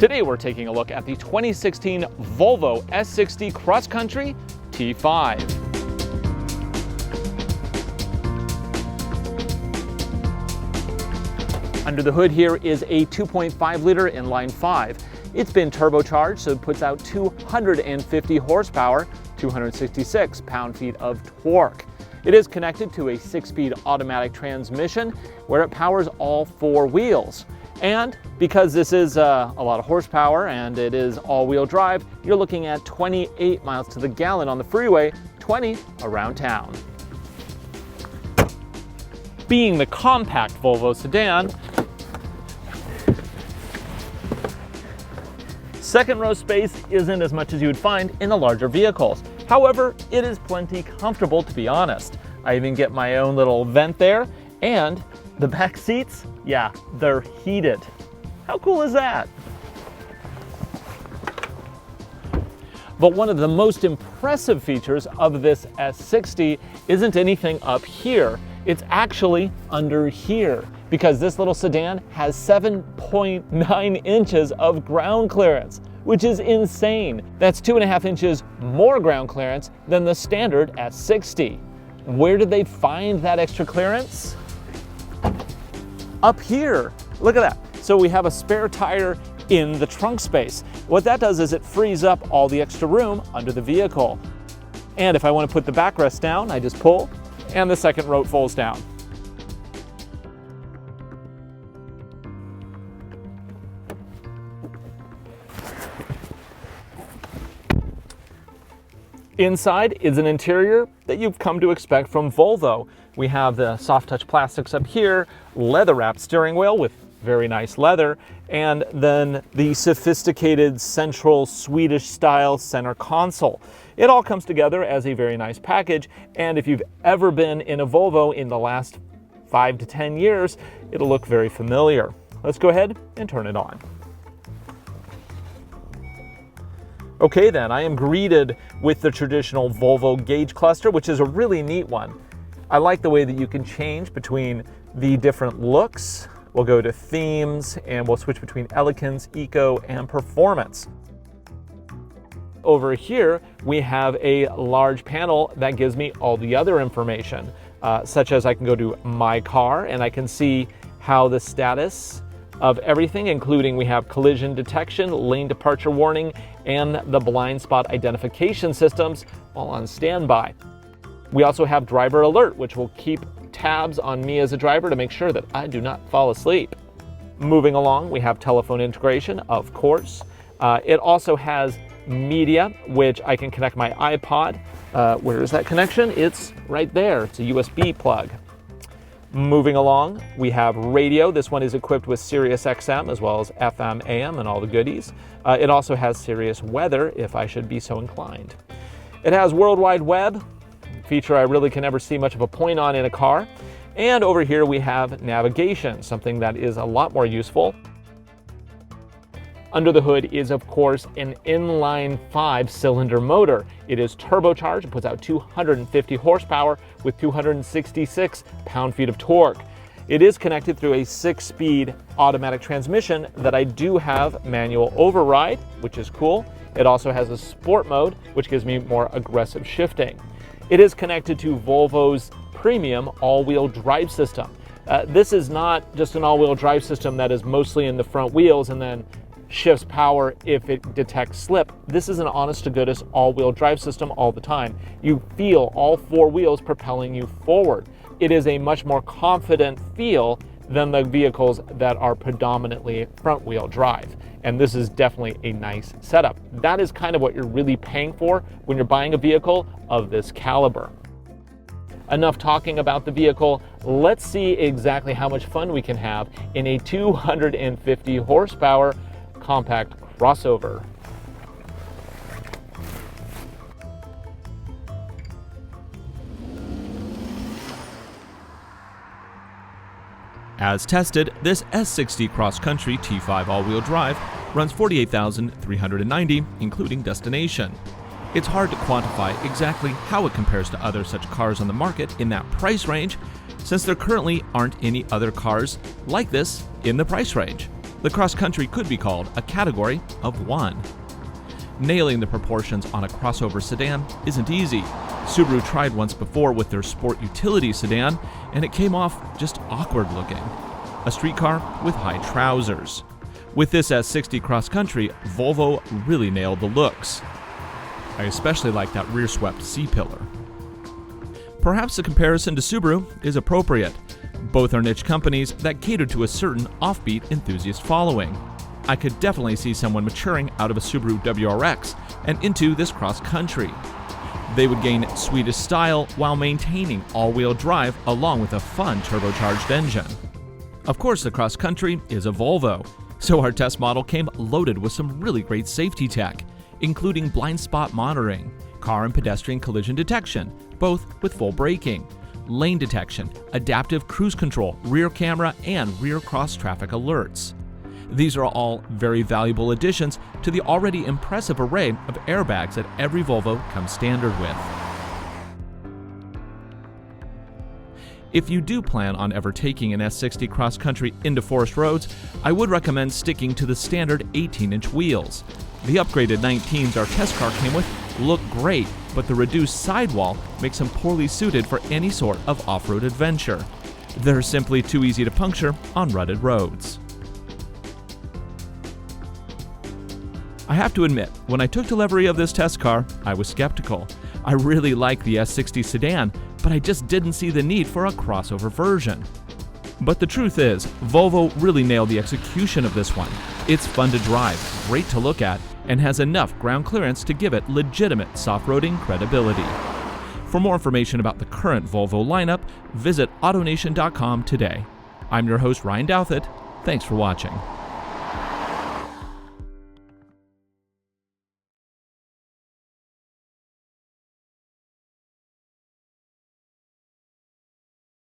Today we're taking a look at the 2016 Volvo S60 Cross Country T5. Under the hood here is a 2.5-liter inline 5. It's been turbocharged, so it puts out 250 horsepower, 266 pound-feet of torque. It is connected to a 6-speed automatic transmission where it powers all 4 wheels. And because this is a lot of horsepower and it is all-wheel drive, you're looking at 28 miles to the gallon on the freeway, 20 around town. Being the compact Volvo sedan, second row space isn't as much as you would find in the larger vehicles. However, it is plenty comfortable, to be honest. I even get my own little vent there, and the back seats, yeah, they're heated. How cool is that? But one of the most impressive features of this S60 isn't anything up here. It's actually under here, because this little sedan has 7.9 inches of ground clearance, which is insane. That's 2.5 inches more ground clearance than the standard S60. Where did they find that extra clearance? Up here. Look at that. So we have a spare tire in the trunk space. What that does is it frees up all the extra room under the vehicle. And if I want to put the backrest down, I just pull, and the second row folds down. Inside is an interior that you've come to expect from Volvo. We have the soft touch plastics up here, leather wrapped steering wheel with very nice leather, and then the sophisticated central Swedish style center console. It all comes together as a very nice package, and if you've ever been in a Volvo in the last 5 to 10 years, it'll look very familiar. Let's go ahead and turn it on. Okay then, I am greeted with the traditional Volvo gauge cluster, which is a really neat one. I like the way that you can change between the different looks. We'll go to themes and we'll switch between elegance, eco, and performance. Over here, we have a large panel that gives me all the other information, such as I can go to my car and I can see how the status of everything, including we have collision detection, lane departure warning, and the blind spot identification systems all on standby. We also have driver alert, which will keep tabs on me as a driver to make sure that I do not fall asleep. Moving along, we have telephone integration, of course. It also has media, which I can connect my iPod. Where is that connection? It's right there. It's a USB plug. Moving along, we have radio. This one is equipped with Sirius XM as well as FM, AM, and all the goodies. It also has Sirius weather if I should be so inclined. It has World Wide Web, a feature I really can never see much of a point on in a car. And over here we have navigation, something that is a lot more useful. Under the hood is, of course, an inline 5-cylinder motor. It is turbocharged and puts out 250 horsepower with 266 pound-feet of torque. It is connected through a 6-speed automatic transmission that I do have manual override, which is cool. It also has a sport mode, which gives me more aggressive shifting. It is connected to Volvo's premium all-wheel drive system. This is not just an all-wheel drive system that is mostly in the front wheels and then shifts power if it detects slip. This is an honest-to-goodness all-wheel drive system all the time. You feel all 4 wheels propelling you forward. It is a much more confident feel than the vehicles that are predominantly front-wheel drive. And this is definitely a nice setup. That is kind of what you're really paying for when you're buying a vehicle of this caliber. Enough talking about the vehicle. Let's see exactly how much fun we can have in a 250 horsepower compact crossover. As tested, this S60 Cross Country T5 all-wheel drive runs 48,390, including destination. It's hard to quantify exactly how it compares to other such cars on the market in that price range, since there currently aren't any other cars like this in the price range. The Cross Country could be called a category of one. Nailing the proportions on a crossover sedan isn't easy. Subaru tried once before with their sport utility sedan, and it came off just awkward looking. A street car with high trousers. With this S60 Cross Country, Volvo really nailed the looks. I especially like that rear-swept C-pillar. Perhaps the comparison to Subaru is appropriate. Both are niche companies that cater to a certain offbeat enthusiast following. I could definitely see someone maturing out of a Subaru WRX and into this Cross Country. They would gain Swedish style while maintaining all-wheel drive along with a fun turbocharged engine. Of course, the Cross Country is a Volvo, so our test model came loaded with some really great safety tech, including blind spot monitoring, car and pedestrian collision detection, both with full braking, lane detection, adaptive cruise control, rear camera, and rear cross-traffic alerts. These are all very valuable additions to the already impressive array of airbags that every Volvo comes standard with. If you do plan on ever taking an S60 Cross Country into forest roads, I would recommend sticking to the standard 18-inch wheels. The upgraded 19s our test car came with look great, but the reduced sidewall makes them poorly suited for any sort of off-road adventure. They're simply too easy to puncture on rutted roads. I have to admit, when I took delivery of this test car, I was skeptical. I really like the S60 sedan, but I just didn't see the need for a crossover version. But the truth is, Volvo really nailed the execution of this one. It's fun to drive, great to look at, and has enough ground clearance to give it legitimate soft-roading credibility. For more information about the current Volvo lineup, visit AutoNation.com today. I'm your host, Ryan Douthit. Thanks for watching.